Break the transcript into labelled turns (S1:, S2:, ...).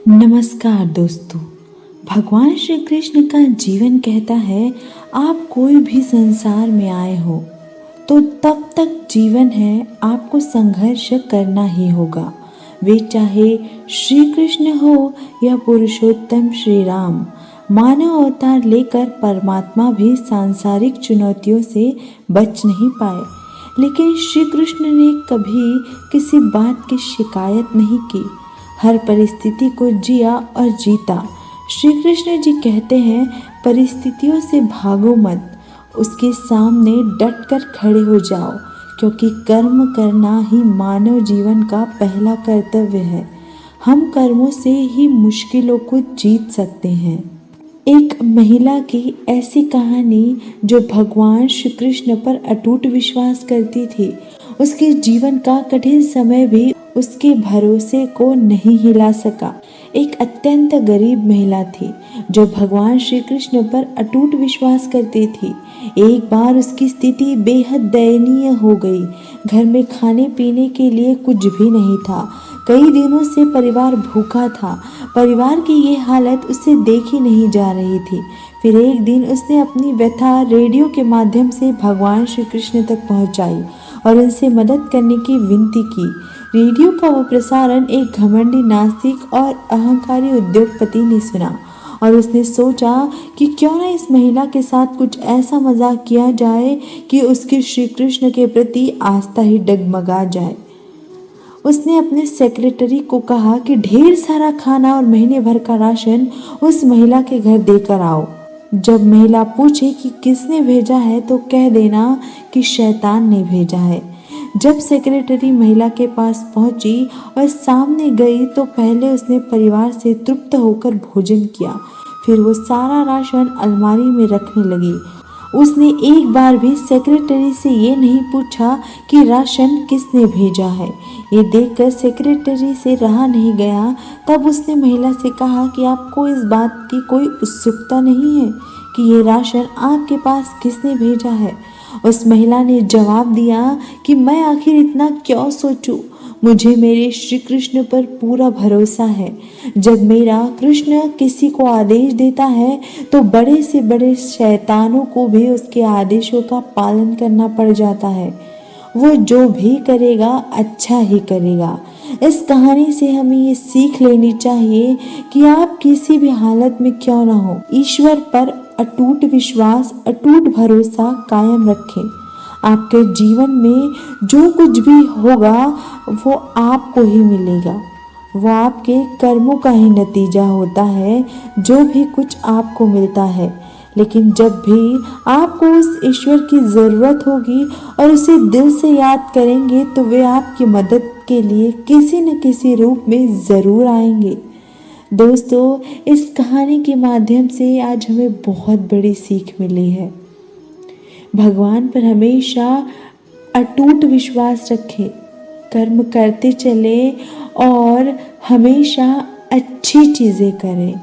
S1: नमस्कार दोस्तों। भगवान श्री कृष्ण का जीवन कहता है, आप कोई भी संसार में आए हो तो तब तक जीवन है, आपको संघर्ष करना ही होगा। वे चाहे श्री कृष्ण हो या पुरुषोत्तम श्री राम, मानव अवतार लेकर परमात्मा भी सांसारिक चुनौतियों से बच नहीं पाए। लेकिन श्री कृष्ण ने कभी किसी बात की शिकायत नहीं की, हर परिस्थिति को जिया और जीता। श्री कृष्ण जी कहते हैं, परिस्थितियों से भागो मत, उसके सामने डटकर खड़े हो जाओ, क्योंकि कर्म करना ही मानव जीवन का पहला कर्तव्य है। हम कर्मों से ही मुश्किलों को जीत सकते हैं। एक महिला की ऐसी कहानी जो भगवान श्री कृष्ण पर अटूट विश्वास करती थी। उसके जीवन का कठिन समय भी उसके भरोसे को नहीं हिला सका। एक अत्यंत गरीब महिला थी जो भगवान श्री कृष्ण पर अटूट विश्वास करती थी। एक बार उसकी स्थिति बेहद दयनीय हो गई। घर में खाने पीने के लिए कुछ भी नहीं था। कई दिनों से परिवार भूखा था। परिवार की ये हालत उसे देखी नहीं जा रही थी। फिर एक दिन उसने अपनी व्यथा रेडियो के माध्यम से भगवान श्री कृष्ण तक पहुंचाई और उनसे मदद करने की विनती की। रेडियो का वो प्रसारण एक घमंडी नास्तिक और अहंकारी उद्योगपति ने सुना और उसने सोचा कि क्यों न इस महिला के साथ कुछ ऐसा मजाक किया जाए कि उसकी श्री कृष्ण के प्रति आस्था ही डगमगा जाए। उसने अपने सेक्रेटरी को कहा कि ढेर सारा खाना और महीने भर का राशन उस महिला के घर देकर आओ। जब महिला पूछे कि किसने भेजा है तो कह देना कि शैतान ने भेजा है। जब सेक्रेटरी महिला के पास पहुंची और सामने गई तो पहले उसने परिवार से तृप्त होकर भोजन किया। फिर वो सारा राशन अलमारी में रखने लगी। उसने एक बार भी सेक्रेटरी से ये नहीं पूछा कि राशन किसने भेजा है। ये देखकर सेक्रेटरी से रहा नहीं गया। तब उसने महिला से कहा कि आपको इस बात की कोई उत्सुकता नहीं है कि ये राशन आपके पास किसने भेजा है। उस महिला ने जवाब दिया कि मैं आखिर इतना क्यों सोचूं, मुझे मेरे श्री कृष्ण पर पूरा भरोसा है। जब मेरा कृष्ण किसी को आदेश देता है तो बड़े से बड़े शैतानों को भी उसके आदेशों का पालन करना पड़ जाता है। वो जो भी करेगा अच्छा ही करेगा। इस कहानी से हमें ये सीख लेनी चाहिए कि आप किसी भी हालत में क्यों ना हो, ईश्वर पर अटूट विश्वास, अटूट भरोसा कायम रखें। आपके जीवन में जो कुछ भी होगा वो आपको ही मिलेगा। वो आपके कर्मों का ही नतीजा होता है, जो भी कुछ आपको मिलता है। लेकिन जब भी आपको उस ईश्वर की ज़रूरत होगी और उसे दिल से याद करेंगे तो वे आपकी मदद के लिए किसी न किसी रूप में ज़रूर आएंगे। दोस्तों, इस कहानी के माध्यम से आज हमें बहुत बड़ी सीख मिली है। भगवान पर हमेशा अटूट विश्वास रखें, कर्म करते चले और हमेशा अच्छी चीज़ें करें।